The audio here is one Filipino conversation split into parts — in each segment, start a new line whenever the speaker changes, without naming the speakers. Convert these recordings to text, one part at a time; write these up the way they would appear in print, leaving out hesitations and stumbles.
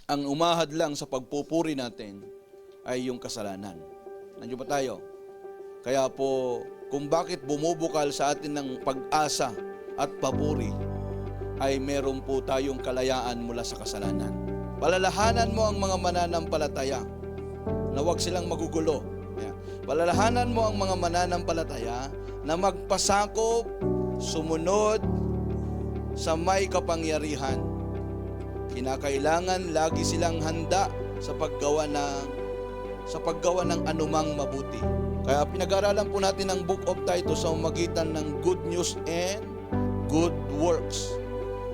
ang umahad lang sa pagpupuri natin ay yung kasalanan. Nandiyo ba tayo? Kaya po, kung bakit bumubukal sa atin ng pag-asa at papuri, ay meron po tayong kalayaan mula sa kasalanan. Palalahanan mo ang mga mananampalataya na huwag silang magugulo. Palalahanan mo ang mga mananampalataya na magpasakop, sumunod sa may kapangyarihan. Kinakailangan lagi silang handa sa paggawa ng anumang mabuti. Kaya pinag-aralan po natin ang Book of Titus sa magitan ng good news and good works.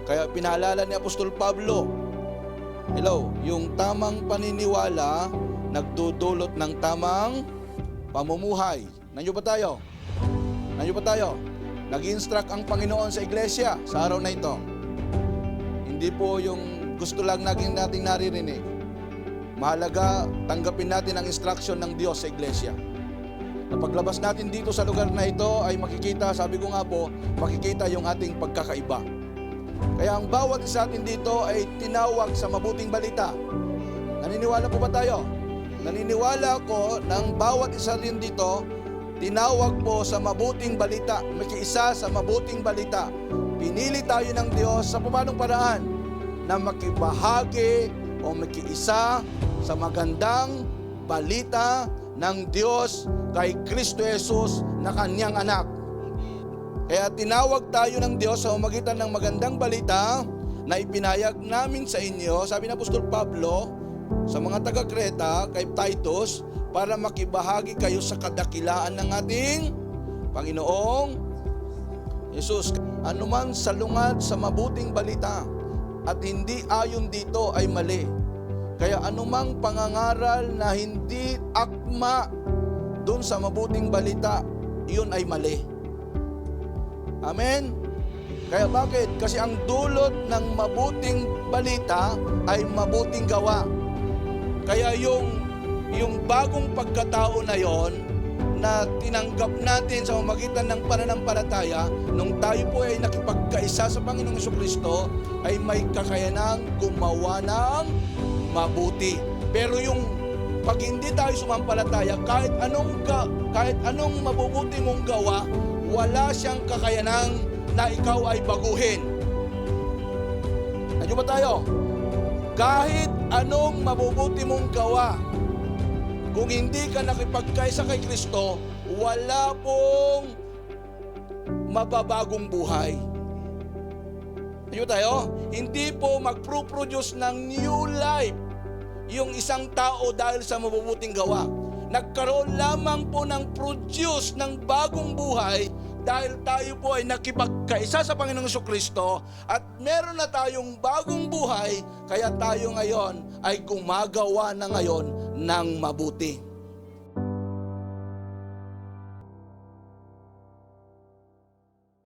Kaya pinaalala ni Apostol Pablo, yung tamang paniniwala nagdudulot ng tamang pamumuhay. Nandiyo ba tayo? Nag-instruct ang Panginoon sa iglesia sa araw na ito. Hindi po yung gusto lang natin naririnig. Mahalaga, tanggapin natin ang instruction ng Diyos sa iglesia. Na paglabas natin dito sa lugar na ito ay makikita, sabi ko nga po, makikita yung ating pagkakaiba. Kaya ang bawat isa atin dito ay tinawag sa mabuting balita. Naniniwala po ba tayo? Naniniwala ko na ang bawat isa rin dito, tinawag po sa mabuting balita. Makiisa sa mabuting balita. Pinili tayo ng Diyos sa paanong paraan na makibahagi o makiisa sa magandang balita ng Diyos kay Kristo Jesus na kanyang anak. Kaya tinawag tayo ng Diyos sa pamamagitan ng magandang balita na ipinahayag namin sa inyo, sabi ng Apostol Pablo, sa mga taga-Kreta, kay Titus, para makibahagi kayo sa kadakilaan ng ating Panginoong Jesus. Anuman salungat sa mabuting balita at hindi ayon dito ay mali. Kaya anumang pangangaral na hindi akma doon sa mabuting balita, iyon ay mali. Amen? Kaya bakit? Kasi ang dulot ng mabuting balita ay mabuting gawa. Kaya yung bagong pagkatao na yon na tinanggap natin sa pamamagitan ng pananampalataya, nung tayo po ay nakipagkaisa sa Panginoong Jesucristo, ay may kakayanang gumawa ng mabuti. Pero yung pag hindi tayo sumampalataya, kahit anong mabubuti mong gawa, wala siyang kakayanang na ikaw ay baguhin. Nandiyo ba tayo? Kahit anong mabubuti mong gawa, kung hindi ka nakipagkaisa kay Kristo, wala pong mababagong buhay. Nandiyo tayo? Hindi po mag-produce ng new life yung isang tao dahil sa mabubuting gawa. Nagkaroon lamang po ng produce ng bagong buhay dahil tayo po ay nakipagkaisa sa Panginoong Jesucristo at meron na tayong bagong buhay, kaya tayo ngayon ay gumagawa na ngayon ng mabuti.